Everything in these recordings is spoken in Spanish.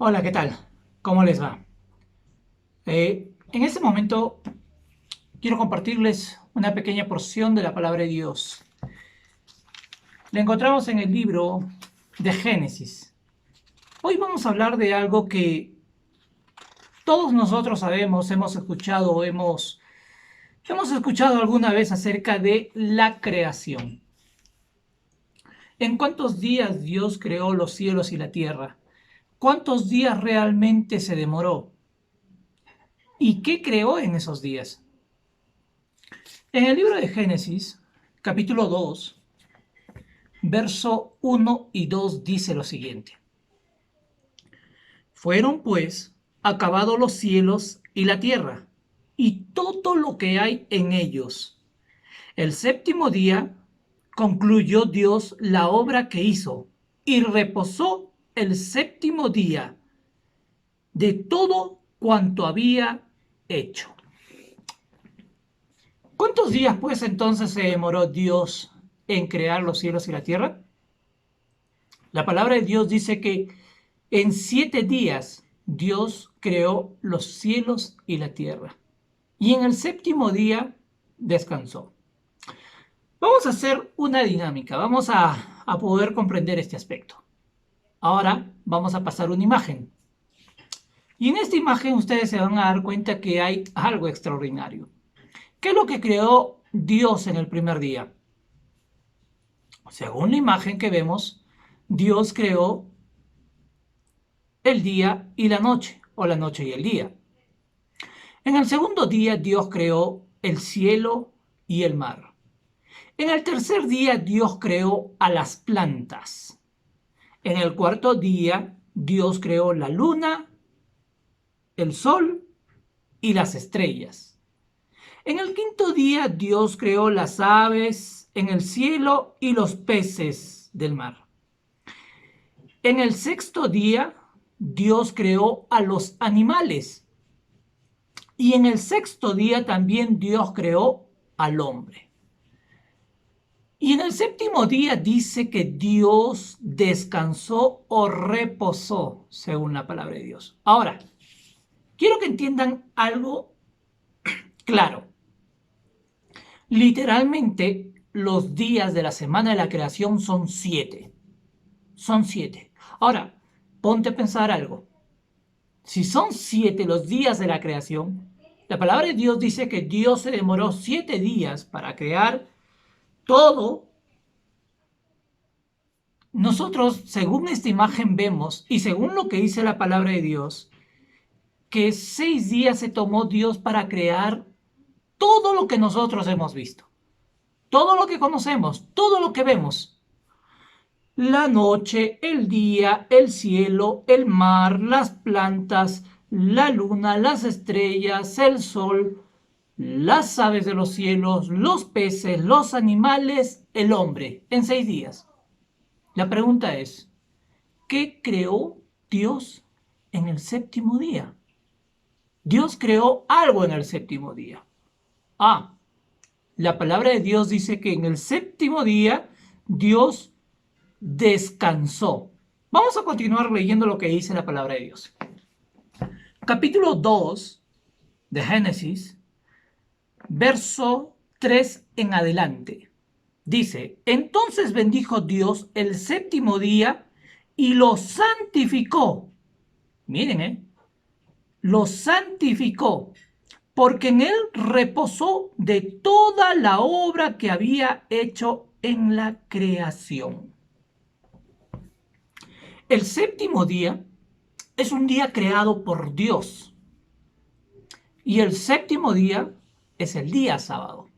Hola, ¿qué tal? ¿Cómo les va? En este momento quiero compartirles una pequeña porción de la palabra de Dios. La encontramos en el libro de Génesis. Hoy vamos a hablar de algo que todos nosotros sabemos, hemos escuchado, hemos escuchado alguna vez acerca de la creación. ¿En cuántos días Dios creó los cielos y la tierra? ¿Cuántos días realmente se demoró? ¿Y qué creó en esos días? En el libro de Génesis, capítulo 2, verso 1 y 2 dice lo siguiente. Fueron pues acabados los cielos y la tierra, y todo lo que hay en ellos. El séptimo día concluyó Dios la obra que hizo, y reposó el séptimo día de todo cuanto había hecho. ¿Cuántos días pues entonces se demoró Dios en crear los cielos y la tierra? La palabra de Dios dice que en 7 días Dios creó los cielos y la tierra. Y en el séptimo día descansó. Vamos a hacer una dinámica, vamos a poder comprender este aspecto. Ahora vamos a pasar una imagen. Y en esta imagen ustedes se van a dar cuenta que hay algo extraordinario. ¿Qué es lo que creó Dios en el primer día? Según la imagen que vemos, Dios creó el día y la noche, o la noche y el día. En el segundo día Dios creó el cielo y el mar. En el tercer día Dios creó a las plantas. En el cuarto día Dios creó la luna, el sol y las estrellas. En el quinto día Dios creó las aves en el cielo y los peces del mar. En el sexto día Dios creó a los animales. Y en el sexto día también Dios creó al hombre. Y en el séptimo día dice que Dios descansó o reposó, según la palabra de Dios. Ahora, quiero que entiendan algo claro. Literalmente, los días de la semana de la creación son 7. Son 7. Ahora, ponte a pensar algo. Si son 7 los días de la creación, la palabra de Dios dice que Dios se demoró 7 días para crear todo. Nosotros, según esta imagen, vemos, y según lo que dice la palabra de Dios, que 6 días se tomó Dios para crear todo lo que nosotros hemos visto, todo lo que conocemos, todo lo que vemos. La noche, el día, el cielo, el mar, las plantas, la luna, las estrellas, el sol, las aves de los cielos, los peces, los animales, el hombre, en 6 días. La pregunta es, ¿qué creó Dios en el séptimo día? Dios creó algo en el séptimo día. Ah, la palabra de Dios dice que en el séptimo día Dios descansó. Vamos a continuar leyendo lo que dice la palabra de Dios. Capítulo 2 de Génesis, verso 3 en adelante. Dice, entonces bendijo Dios el séptimo día y lo santificó. Miren, lo santificó, porque en él reposó de toda la obra que había hecho en la creación. El séptimo día es un día creado por Dios y el séptimo día es el día sábado.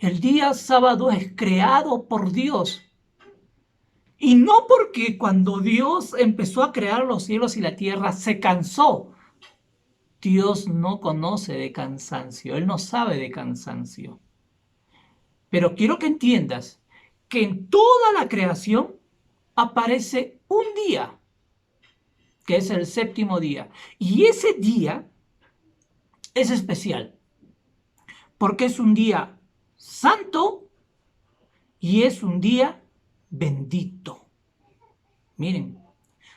El día sábado es creado por Dios. Y no porque cuando Dios empezó a crear los cielos y la tierra se cansó. Dios no conoce de cansancio, Él no sabe de cansancio. Pero quiero que entiendas que en toda la creación aparece un día, que es el séptimo día. Y ese día es especial, porque es un día santo y es un día bendito. Miren,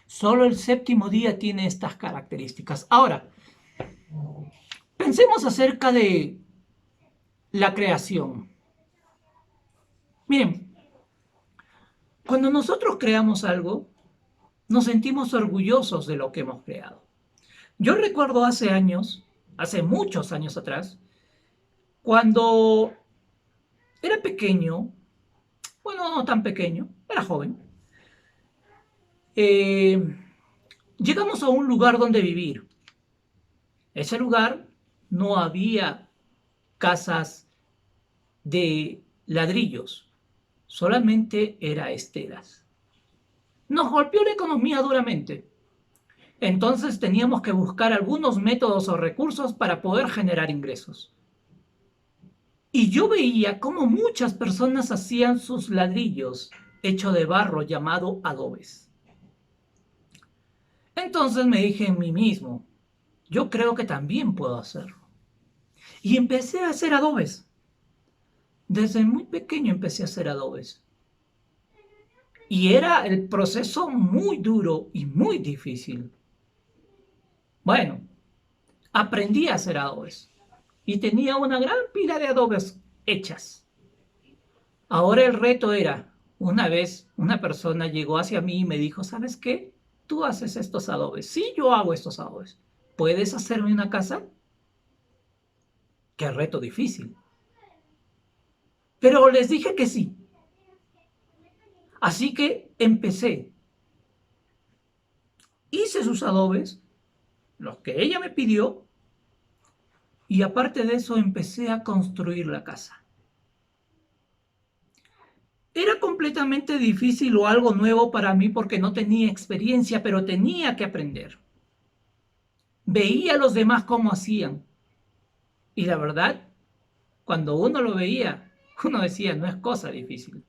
Solo el séptimo día tiene estas características. Ahora, pensemos acerca de la creación. Miren, cuando nosotros creamos algo, nos sentimos orgullosos de lo que hemos creado. Yo recuerdo hace años, hace muchos años atrás, cuando era pequeño, bueno, no tan pequeño, era joven, llegamos a un lugar donde vivir. Ese lugar no había casas de ladrillos, solamente era esteras. Nos golpeó la economía duramente. Entonces teníamos que buscar algunos métodos o recursos para poder generar ingresos. Y yo veía cómo muchas personas hacían sus ladrillos hechos de barro llamado adobes. Entonces me dije en mí mismo, yo creo que también puedo hacerlo. Y empecé a hacer adobes. Desde muy pequeño empecé a hacer adobes. Y era el proceso muy duro y muy difícil. Bueno, aprendí a hacer adobes. Y tenía una gran pila de adobes hechas. Ahora el reto era, una vez una persona llegó hacia mí y me dijo, ¿sabes qué? Tú haces estos adobes. Sí, yo hago estos adobes. ¿Puedes hacerme una casa? Qué reto difícil. Pero les dije que sí. Así que empecé. Hice sus adobes, los que ella me pidió, y aparte de eso empecé a construir la casa. Era completamente difícil o algo nuevo para mí porque no tenía experiencia, pero tenía que aprender. Veía a los demás cómo hacían. Y la verdad, cuando uno lo veía, uno decía, no es cosa difícil.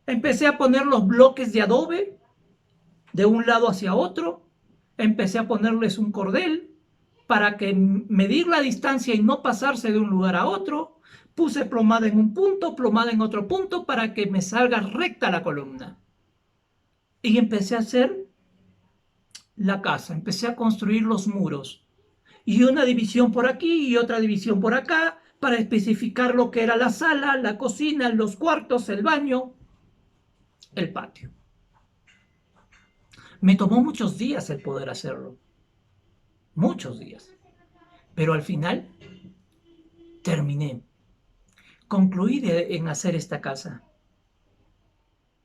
Empecé a poner los bloques de adobe de un lado hacia otro. Empecé a ponerles un cordel para que medir la distancia y no pasarse de un lugar a otro. Puse plomada en un punto, plomada en otro punto para que me salga recta la columna. Y empecé a hacer la casa, empecé a construir los muros. Y una división por aquí y otra división por acá para especificar lo que era la sala, la cocina, los cuartos, el baño, el patio. Me tomó muchos días el poder hacerlo. Muchos días. Pero al final terminé. Concluí en hacer esta casa.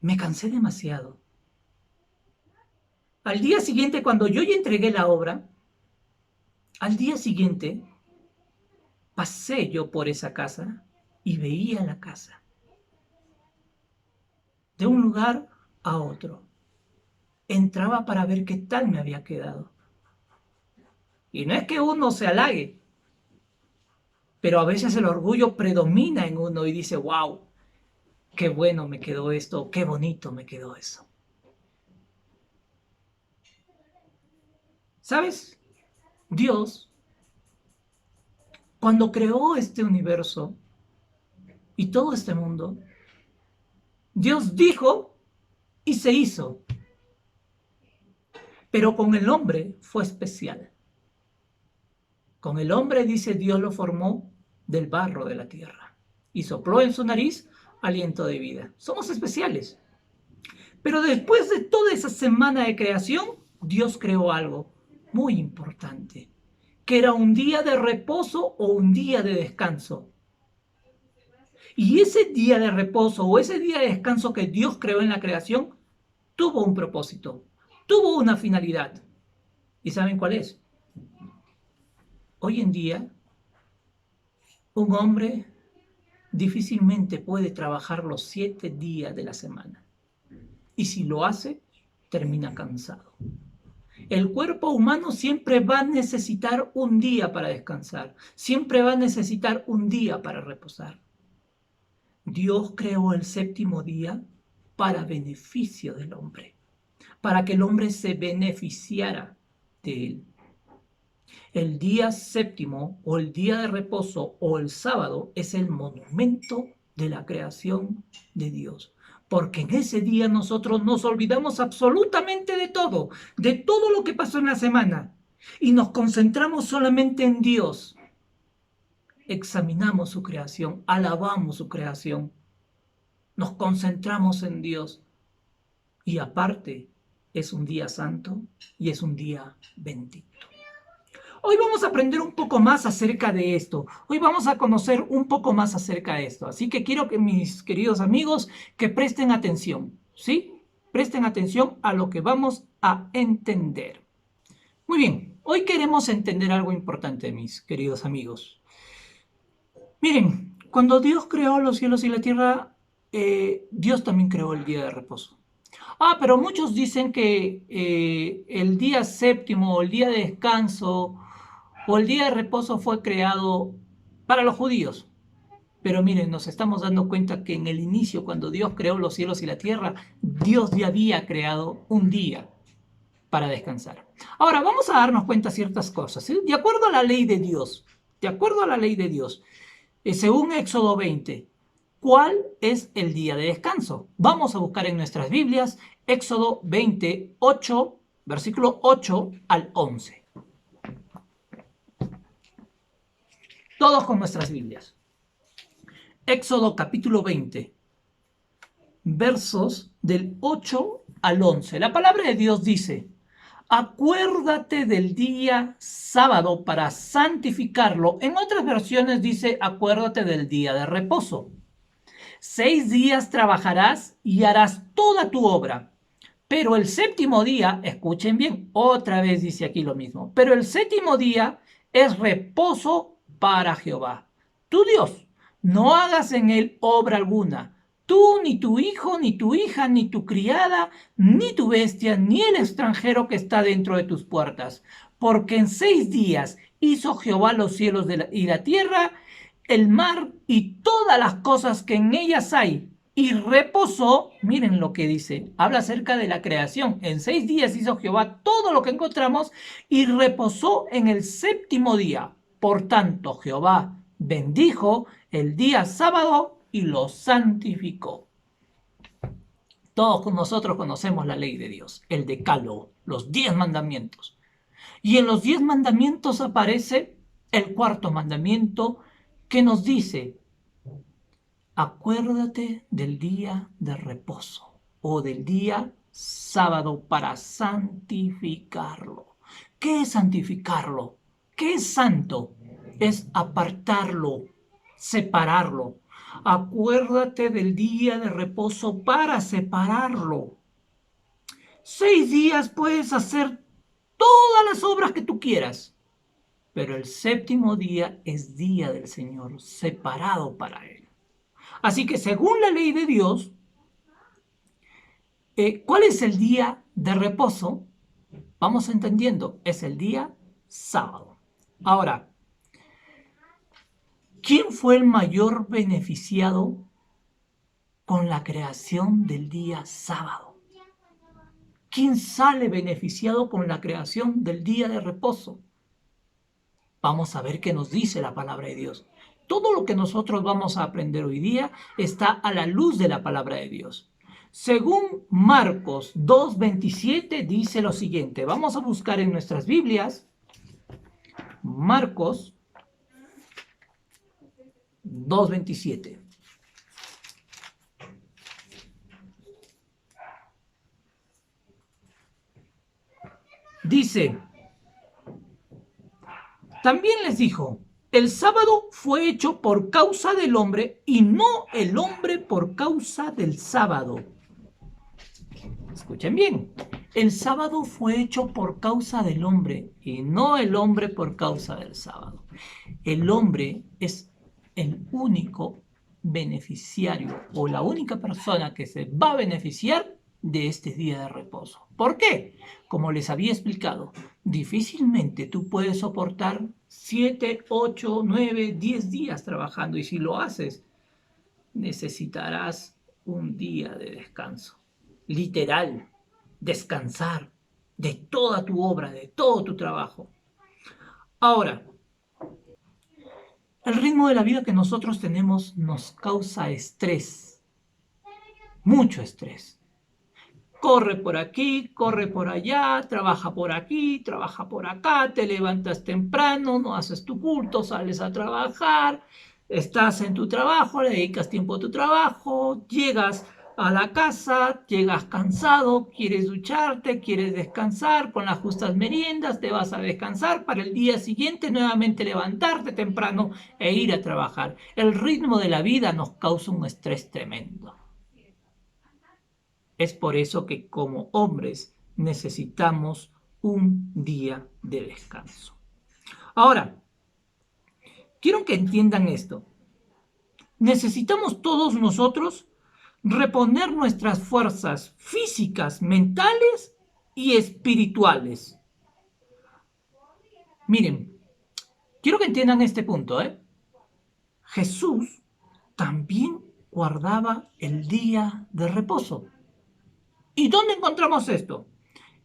Me cansé demasiado. Al día siguiente, cuando yo ya entregué la obra, al día siguiente pasé yo por esa casa y veía la casa. De un lugar a otro. Entraba para ver qué tal me había quedado. Y no es que uno se halague, pero a veces el orgullo predomina en uno y dice, wow, qué bueno me quedó esto, qué bonito me quedó eso. ¿Sabes? Dios, cuando creó este universo y todo este mundo, Dios dijo y se hizo. Pero con el hombre fue especial. Con el hombre, dice, Dios lo formó del barro de la tierra y sopló en su nariz aliento de vida. Somos especiales. Pero después de toda esa semana de creación, Dios creó algo muy importante, que era un día de reposo o un día de descanso. Y ese día de reposo o ese día de descanso que Dios creó en la creación tuvo un propósito, tuvo una finalidad. ¿Y saben cuál es? Hoy en día, un hombre difícilmente puede trabajar los 7 días de la semana. Y si lo hace, termina cansado. El cuerpo humano siempre va a necesitar un día para descansar, siempre va a necesitar un día para reposar. Dios creó el séptimo día para beneficio del hombre, para que el hombre se beneficiara de él. El día séptimo o el día de reposo o el sábado es el monumento de la creación de Dios. porque en ese día nosotros nos olvidamos absolutamente de todo lo que pasó en la semana, y nos concentramos solamente en Dios. Examinamos su creación, alabamos su creación, nos concentramos en Dios, y aparte es un día santo y es un día bendito. Hoy vamos a aprender un poco más acerca de esto. Hoy vamos a conocer un poco más acerca de esto. Así que quiero que mis queridos amigos que presten atención, ¿sí? Presten atención a lo que vamos a entender. Muy bien, hoy queremos entender algo importante, mis queridos amigos. Miren, cuando Dios creó los cielos y la tierra, Dios también creó el día de reposo. Pero muchos dicen que el día séptimo o el día de descanso o el día de reposo fue creado para los judíos. Pero miren, nos estamos dando cuenta que en el inicio, cuando Dios creó los cielos y la tierra, Dios ya había creado un día para descansar. Ahora, vamos a darnos cuenta de ciertas cosas, ¿sí? De acuerdo a la ley de Dios, según Éxodo 20, ¿cuál es el día de descanso? Vamos a buscar en nuestras Biblias Éxodo 28, versículo 8 al 11. Todos con nuestras Biblias. Éxodo capítulo 20, versos del 8 al 11. La palabra de Dios dice: acuérdate del día sábado para santificarlo. En otras versiones dice: acuérdate del día de reposo. 6 días trabajarás y harás toda tu obra. Pero el séptimo día, escuchen bien, otra vez dice aquí lo mismo, pero el séptimo día es reposo para Jehová, tu Dios. No hagas en él obra alguna, tú, ni tu hijo, ni tu hija, ni tu criada, ni tu bestia, ni el extranjero que está dentro de tus puertas. Porque en 6 días hizo Jehová los cielos y la tierra, el mar y todas las cosas que en ellas hay. Y reposó, miren lo que dice, habla acerca de la creación. En 6 días hizo Jehová todo lo que encontramos y reposó en el séptimo día. Por tanto, Jehová bendijo el día sábado y lo santificó. Todos nosotros conocemos la ley de Dios, el decálogo, los 10 mandamientos. Y en los 10 mandamientos aparece el cuarto mandamiento que nos dice: acuérdate del día de reposo o del día sábado para santificarlo. ¿Qué es santificarlo? ¿Qué es santo? Es apartarlo, separarlo. Acuérdate del día de reposo para separarlo. 6 días puedes hacer todas las obras que tú quieras, pero el séptimo día es día del Señor, separado para Él. Así que según la ley de Dios, ¿cuál es el día de reposo? Vamos entendiendo, es el día sábado. Ahora, ¿quién fue el mayor beneficiado con la creación del día sábado? ¿Quién sale beneficiado con la creación del día de reposo? Vamos a ver qué nos dice la palabra de Dios. Todo lo que nosotros vamos a aprender hoy día está a la luz de la palabra de Dios. Según Marcos 2:27 dice lo siguiente. Vamos a buscar en nuestras Biblias Marcos 2:27. Dice: también les dijo: el sábado fue hecho por causa del hombre y no el hombre por causa del sábado. Escuchen bien, el sábado fue hecho por causa del hombre y no el hombre por causa del sábado. El hombre es el único beneficiario o la única persona que se va a beneficiar de este día de reposo. ¿Por qué? Como les había explicado, difícilmente tú puedes soportar 7, 8, 9, 10 días trabajando, y si lo haces, necesitarás un día de descanso. Literal, descansar de toda tu obra, de todo tu trabajo. Ahora, el ritmo de la vida que nosotros tenemos nos causa estrés. mucho estrés. Corre por aquí, corre por allá, trabaja por aquí, trabaja por acá, te levantas temprano, no haces tu culto, sales a trabajar, estás en tu trabajo, le dedicas tiempo a tu trabajo, llegas a la casa, llegas cansado, quieres ducharte, quieres descansar, con las justas meriendas te vas a descansar para el día siguiente nuevamente levantarte temprano e ir a trabajar. El ritmo de la vida nos causa un estrés tremendo. Es por eso que como hombres necesitamos un día de descanso. Ahora, quiero que entiendan esto. Necesitamos todos nosotros reponer nuestras fuerzas físicas, mentales y espirituales. Miren, quiero que entiendan este punto, Jesús también guardaba el día de reposo. ¿Y dónde encontramos esto?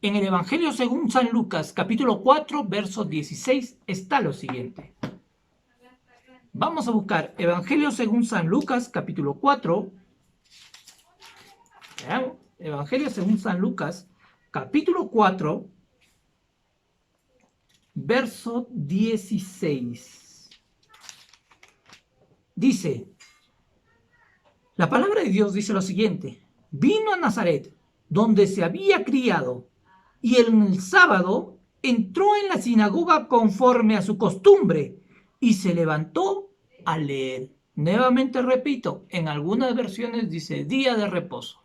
En el Evangelio según San Lucas, capítulo 4, verso 16, está lo siguiente. Vamos a buscar Evangelio según San Lucas, capítulo 4. Evangelio según San Lucas, capítulo 4, verso 16. Dice, la palabra de Dios dice lo siguiente. Vino a Nazaret, donde se había criado, y en el sábado entró en la sinagoga conforme a su costumbre y se levantó a leer. Nuevamente repito, en algunas versiones dice día de reposo.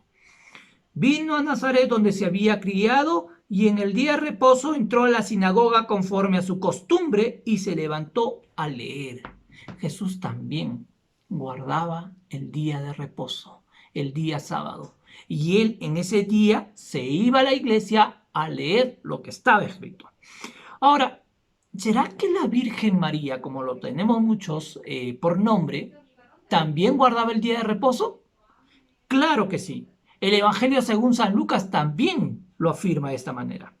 Vino a Nazaret donde se había criado y en el día de reposo entró a la sinagoga conforme a su costumbre y se levantó a leer. Jesús también guardaba el día de reposo, el día sábado. Y él en ese día se iba a la iglesia a leer lo que estaba escrito. Ahora, ¿será que la Virgen María, como lo tenemos muchos por nombre, también guardaba el día de reposo? Claro que sí. El Evangelio según San Lucas también lo afirma de esta manera.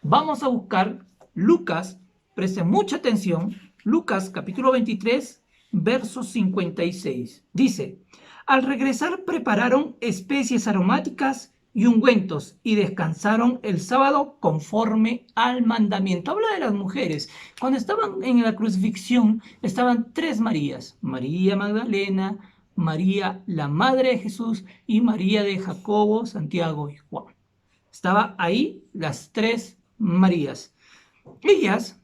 Vamos a buscar Lucas, presten mucha atención, Lucas capítulo 23, verso 56. Dice, al regresar prepararon especies aromáticas y ungüentos y descansaron el sábado conforme al mandamiento. Habla de las mujeres. Cuando estaban en la crucifixión estaban tres Marías, María Magdalena, María la madre de Jesús y María de Jacobo, Santiago y Juan. Estaba ahí las tres Marías. Ellas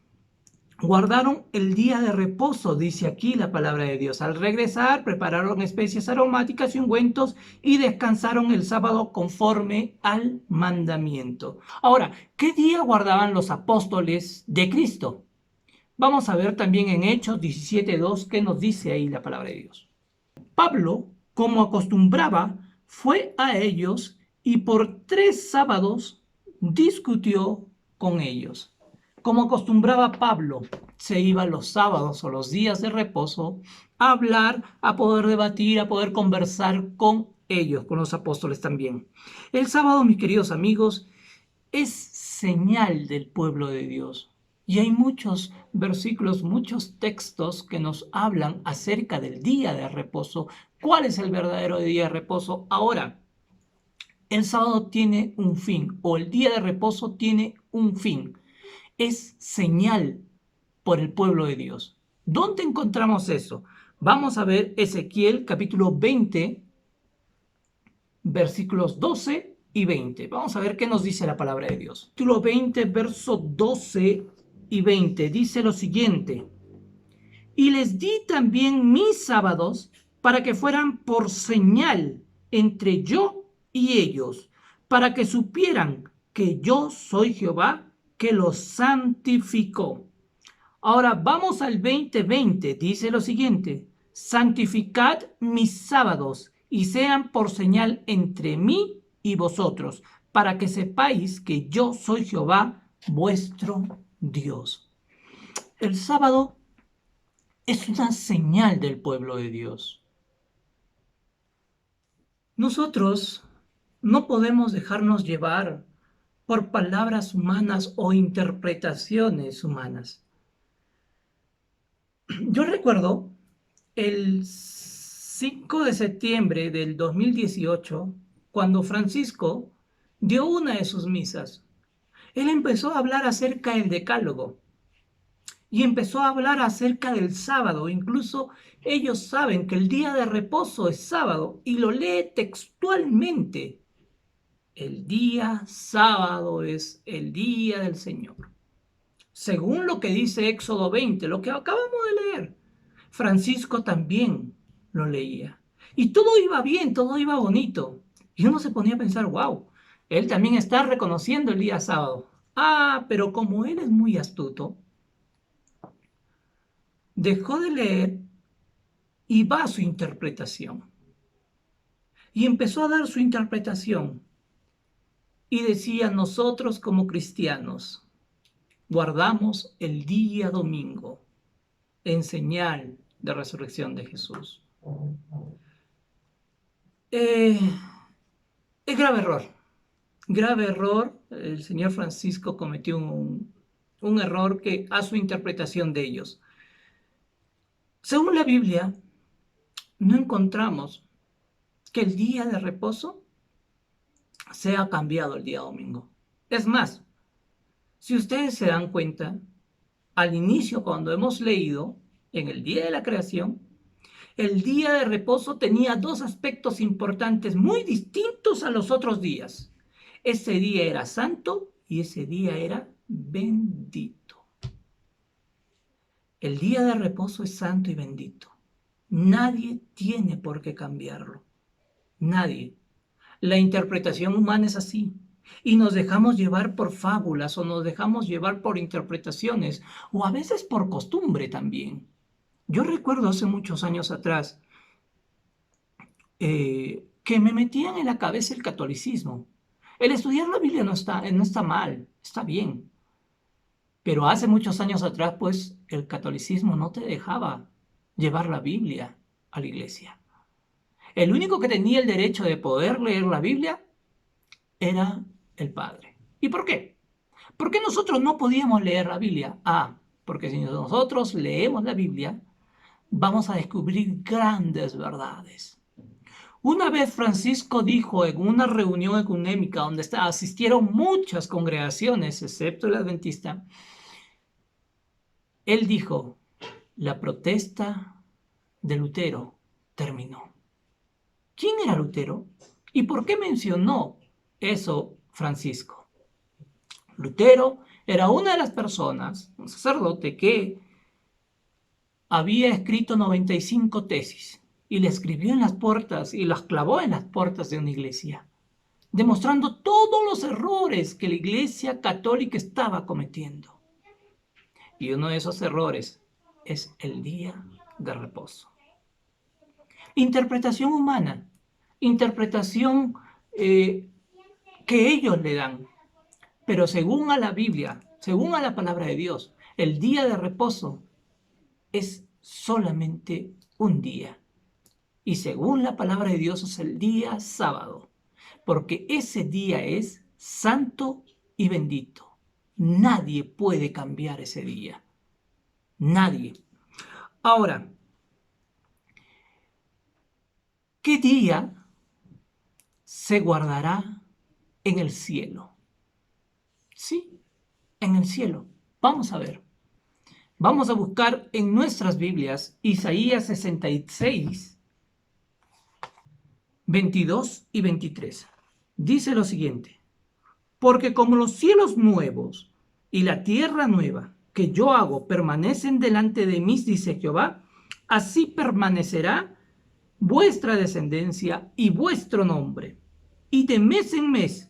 guardaron el día de reposo, dice aquí la palabra de Dios. Al regresar, prepararon especies aromáticas y ungüentos y descansaron el sábado conforme al mandamiento. Ahora, ¿qué día guardaban los apóstoles de Cristo? Vamos a ver también en Hechos 17:2 qué nos dice ahí la palabra de Dios. Pablo, como acostumbraba, fue a ellos y por 3 sábados discutió con ellos. Como acostumbraba Pablo, se iba los sábados o los días de reposo a hablar, a poder debatir, a poder conversar con ellos, con los apóstoles también. El sábado, mis queridos amigos, es señal del pueblo de Dios. Y hay muchos versículos, muchos textos que nos hablan acerca del día de reposo. ¿Cuál es el verdadero día de reposo? Ahora, el sábado tiene un fin, o el día de reposo tiene un fin. Es señal por el pueblo de Dios. ¿Dónde encontramos eso? Vamos a ver Ezequiel capítulo 20, versículos 12 y 20. Vamos a ver qué nos dice la palabra de Dios. Capítulo 20, verso 12 y 20. Dice lo siguiente. Y les di también mis sábados para que fueran por señal entre yo y ellos, para que supieran que yo soy Jehová, que los santificó. Ahora vamos al 20:20. Dice lo siguiente. Santificad mis sábados y sean por señal entre mí y vosotros, para que sepáis que yo soy Jehová, vuestro Dios. El sábado es una señal del pueblo de Dios. Nosotros no podemos dejarnos llevar por palabras humanas o interpretaciones humanas. Yo recuerdo el 5 de septiembre del 2018, cuando Francisco dio una de sus misas, él empezó a hablar acerca del decálogo y empezó a hablar acerca del sábado. Incluso ellos saben que el día de reposo es sábado y lo lee textualmente. El día sábado es el día del Señor. Según lo que dice Éxodo 20, lo que acabamos de leer, Francisco también lo leía. Y todo iba bien, todo iba bonito. Y uno se ponía a pensar, wow, él también está reconociendo el día sábado. Ah, pero como él es muy astuto, dejó de leer y va a su interpretación. Y empezó a dar su interpretación. Y decía, nosotros como cristianos guardamos el día domingo en señal de resurrección de Jesús. Es grave error. El señor Francisco cometió un error que a su interpretación de ellos. Según la Biblia, no encontramos que el día de reposo sea cambiado el día domingo. Es más, si ustedes se dan cuenta, al inicio cuando hemos leído en el día de la creación, el día de reposo tenía dos aspectos importantes muy distintos a los otros días. Ese día era santo y ese día era bendito. El día de reposo es santo y bendito. Nadie tiene por qué cambiarlo. Nadie. La interpretación humana es así. Y nos dejamos llevar por fábulas o nos dejamos llevar por interpretaciones o a veces por costumbre también. Yo recuerdo hace muchos años atrás que me metían en la cabeza el catolicismo. El estudiar la Biblia no está mal, está bien. Pero hace muchos años atrás, pues, el catolicismo no te dejaba llevar la Biblia a la iglesia. El único que tenía el derecho de poder leer la Biblia era el padre. ¿Y por qué? ¿Por qué nosotros no podíamos leer la Biblia? Ah, porque si nosotros leemos la Biblia, vamos a descubrir grandes verdades. Una vez Francisco dijo en una reunión ecuménica donde asistieron muchas congregaciones, excepto el adventista, él dijo, la protesta de Lutero terminó. ¿Quién era Lutero? ¿Y por qué mencionó eso Francisco? Lutero era una de las personas, un sacerdote que había escrito 95 tesis y le escribió en las puertas y las clavó en las puertas de una iglesia, demostrando todos los errores que la iglesia católica estaba cometiendo. Y uno de esos errores es el día de reposo. Interpretación humana, interpretación que ellos le dan. Pero según a la Biblia, según a la palabra de Dios, el día de reposo es solamente un día. Y según la palabra de Dios es el día sábado, porque ese día es santo y bendito. Nadie puede cambiar ese día. Nadie. Ahora, ¿qué día se guardará en el cielo? Sí, en el cielo. Vamos a ver. Vamos a buscar en nuestras Biblias Isaías 66, 22 y 23. Dice lo siguiente: porque como los cielos nuevos y la tierra nueva que yo hago permanecen delante de mí, dice Jehová, así permanecerá vuestra descendencia y vuestro nombre. Y de mes en mes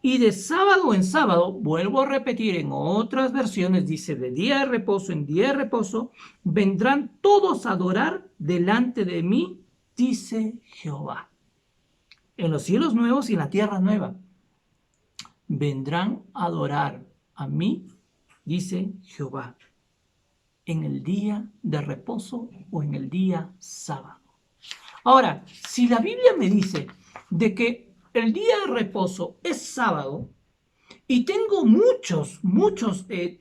y de sábado en sábado, vuelvo a repetir en otras versiones, dice de día de reposo en día de reposo, vendrán todos a adorar delante de mí, dice Jehová. En los cielos nuevos y en la tierra nueva vendrán a adorar a mí, dice Jehová, en el día de reposo o en el día sábado. Ahora, si la Biblia me dice de que el día de reposo es sábado Y tengo muchos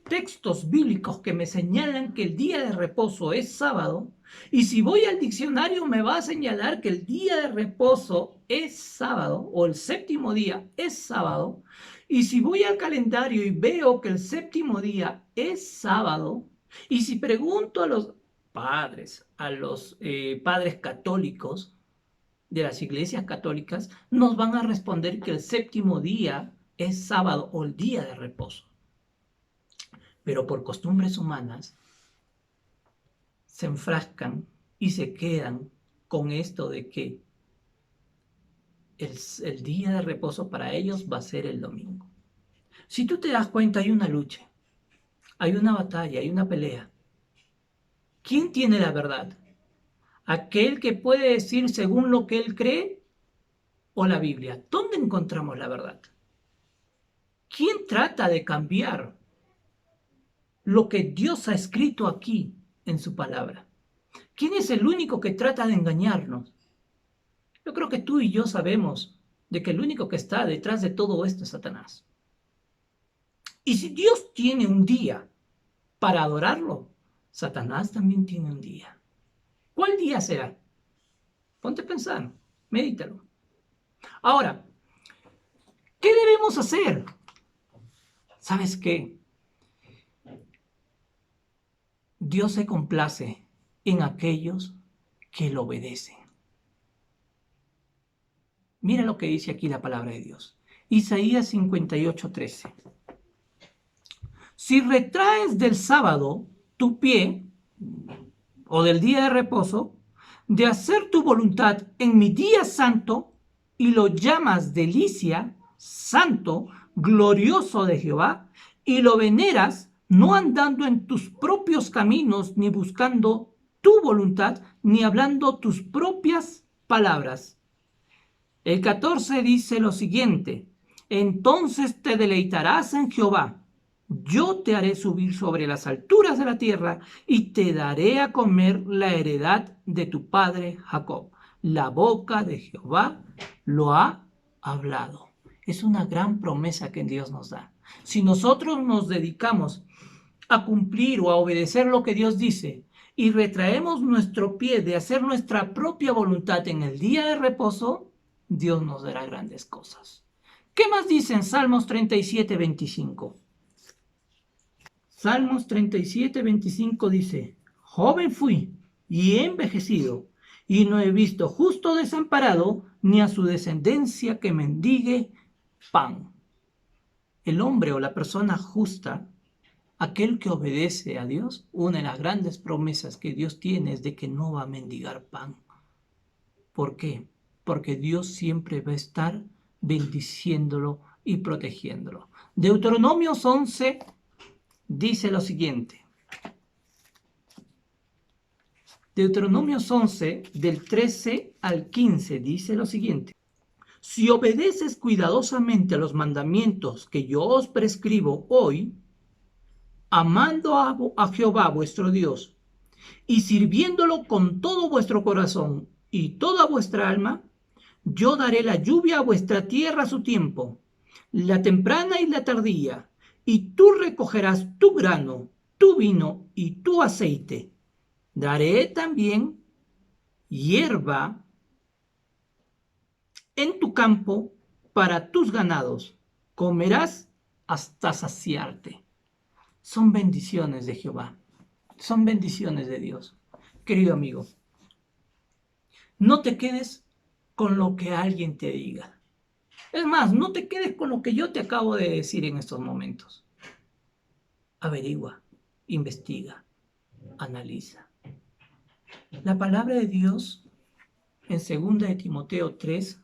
textos bíblicos que me señalan que el día de reposo es sábado. Y si voy al diccionario me va a señalar que el día de reposo es sábado o el séptimo día es sábado. Y si voy al calendario y veo que el séptimo día es sábado, y si pregunto a los padres católicos de las iglesias católicas, nos van a responder que el séptimo día es sábado o el día de reposo. Pero por costumbres humanas se enfrascan y se quedan con esto de que el día de reposo para ellos va a ser el domingo. Si tú te das cuenta, hay una lucha, hay una batalla, hay una pelea. ¿Quién tiene la verdad? ¿Aquel que puede decir según lo que él cree o la Biblia? ¿Dónde encontramos la verdad? ¿Quién trata de cambiar lo que Dios ha escrito aquí en su palabra? ¿Quién es el único que trata de engañarnos? Yo creo que tú y yo sabemos de que el único que está detrás de todo esto es Satanás. Y si Dios tiene un día para adorarlo, Satanás también tiene un día. ¿Cuál día será? Ponte a pensar, medítalo. Ahora, ¿qué debemos hacer? ¿Sabes qué? Dios se complace en aquellos que lo obedecen. Mira lo que dice aquí la palabra de Dios. Isaías 58:13. Si retraes del sábado tu pie, o del día de reposo, de hacer tu voluntad en mi día santo, y lo llamas delicia, santo, glorioso de Jehová, y lo veneras, no andando en tus propios caminos, ni buscando tu voluntad, ni hablando tus propias palabras. El 14 dice lo siguiente: entonces te deleitarás en Jehová. Yo te haré subir sobre las alturas de la tierra y te daré a comer la heredad de tu padre Jacob. La boca de Jehová lo ha hablado. Es una gran promesa que Dios nos da. Si nosotros nos dedicamos a cumplir o a obedecer lo que Dios dice y retraemos nuestro pie de hacer nuestra propia voluntad en el día de reposo, Dios nos dará grandes cosas. ¿Qué más dice en Salmos 37:25? Salmos 37:25 dice: joven fui y he envejecido, y no he visto justo desamparado, ni a su descendencia que mendigue pan. El hombre o la persona justa, aquel que obedece a Dios, una de las grandes promesas que Dios tiene es de que no va a mendigar pan. ¿Por qué? Porque Dios siempre va a estar bendiciéndolo y protegiéndolo. Deuteronomios 11 dice lo siguiente. Deuteronomios 11, del 13 al 15, dice lo siguiente: si obedeces cuidadosamente a los mandamientos que yo os prescribo hoy, amando a Jehová vuestro Dios y sirviéndolo con todo vuestro corazón y toda vuestra alma, yo daré la lluvia a vuestra tierra a su tiempo, la temprana y la tardía, y tú recogerás tu grano, tu vino y tu aceite. Daré también hierba en tu campo para tus ganados. Comerás hasta saciarte. Son bendiciones de Jehová. Son bendiciones de Dios. Querido amigo, no te quedes con lo que alguien te diga. Es más, no te quedes con lo que yo te acabo de decir en estos momentos. Averigua, investiga, analiza. La palabra de Dios en 2 de Timoteo 3,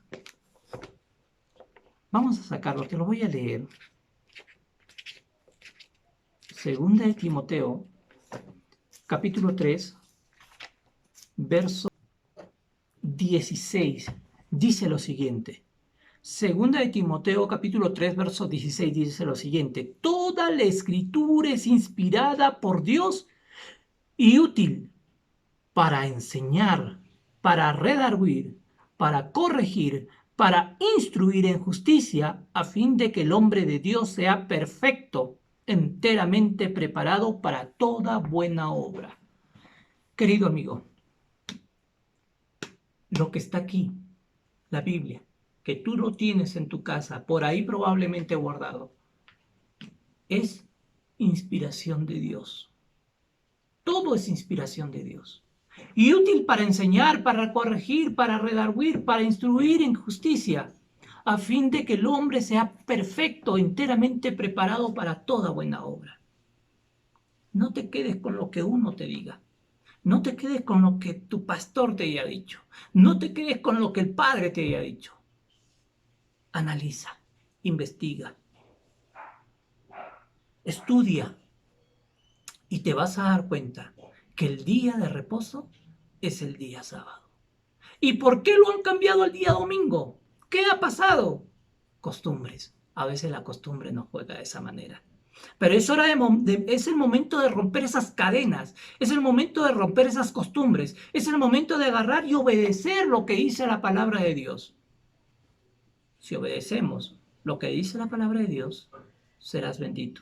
vamos a sacarlo, te lo voy a leer. 2 de Timoteo, capítulo 3, verso 16, dice lo siguiente. 2 de Timoteo, capítulo 3, verso 16, dice lo siguiente: toda la escritura es inspirada por Dios y útil para enseñar, para redarguir, para corregir, para instruir en justicia, a fin de que el hombre de Dios sea perfecto, enteramente preparado para toda buena obra. Querido amigo, lo que está aquí, la Biblia, que tú lo tienes en tu casa, por ahí probablemente guardado, es inspiración de Dios. Todo es inspiración de Dios. Y útil para enseñar, para corregir, para redarguir, para instruir en justicia, a fin de que el hombre sea perfecto, enteramente preparado para toda buena obra. No te quedes con lo que uno te diga. No te quedes con lo que tu pastor te haya dicho. No te quedes con lo que el padre te haya dicho. Analiza, investiga, estudia y te vas a dar cuenta que el día de reposo es el día sábado. ¿Y por qué lo han cambiado al día domingo? ¿Qué ha pasado? Costumbres. A veces la costumbre nos juega de esa manera. Pero es hora es el momento de romper esas cadenas, es el momento de romper esas costumbres, es el momento de agarrar y obedecer lo que dice la palabra de Dios. Si obedecemos lo que dice la palabra de Dios, serás bendito,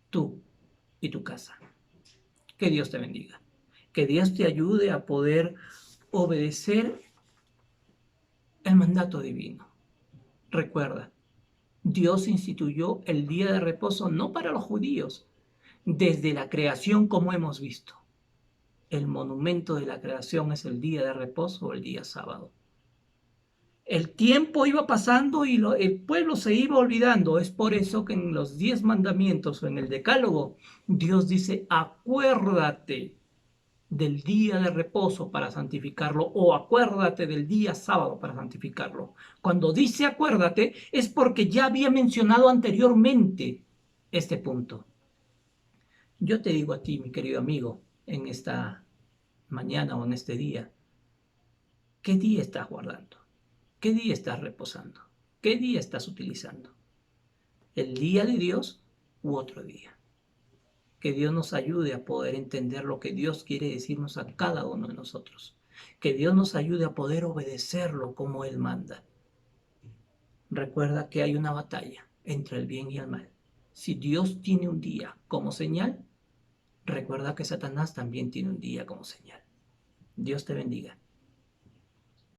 tú y tu casa. Que Dios te bendiga, que Dios te ayude a poder obedecer el mandato divino. Recuerda, Dios instituyó el día de reposo no para los judíos, desde la creación como hemos visto. El monumento de la creación es el día de reposo o el día sábado. El tiempo iba pasando y el pueblo se iba olvidando. Es por eso que en los 10 mandamientos o en el decálogo, Dios dice, acuérdate del día de reposo para santificarlo o acuérdate del día sábado para santificarlo. Cuando dice acuérdate es porque ya había mencionado anteriormente este punto. Yo te digo a ti, mi querido amigo, en esta mañana o en este día, ¿qué día estás guardando? ¿Qué día estás reposando? ¿Qué día estás utilizando? ¿El día de Dios u otro día? Que Dios nos ayude a poder entender lo que Dios quiere decirnos a cada uno de nosotros. Que Dios nos ayude a poder obedecerlo como Él manda. Recuerda que hay una batalla entre el bien y el mal. Si Dios tiene un día como señal, recuerda que Satanás también tiene un día como señal. Dios te bendiga.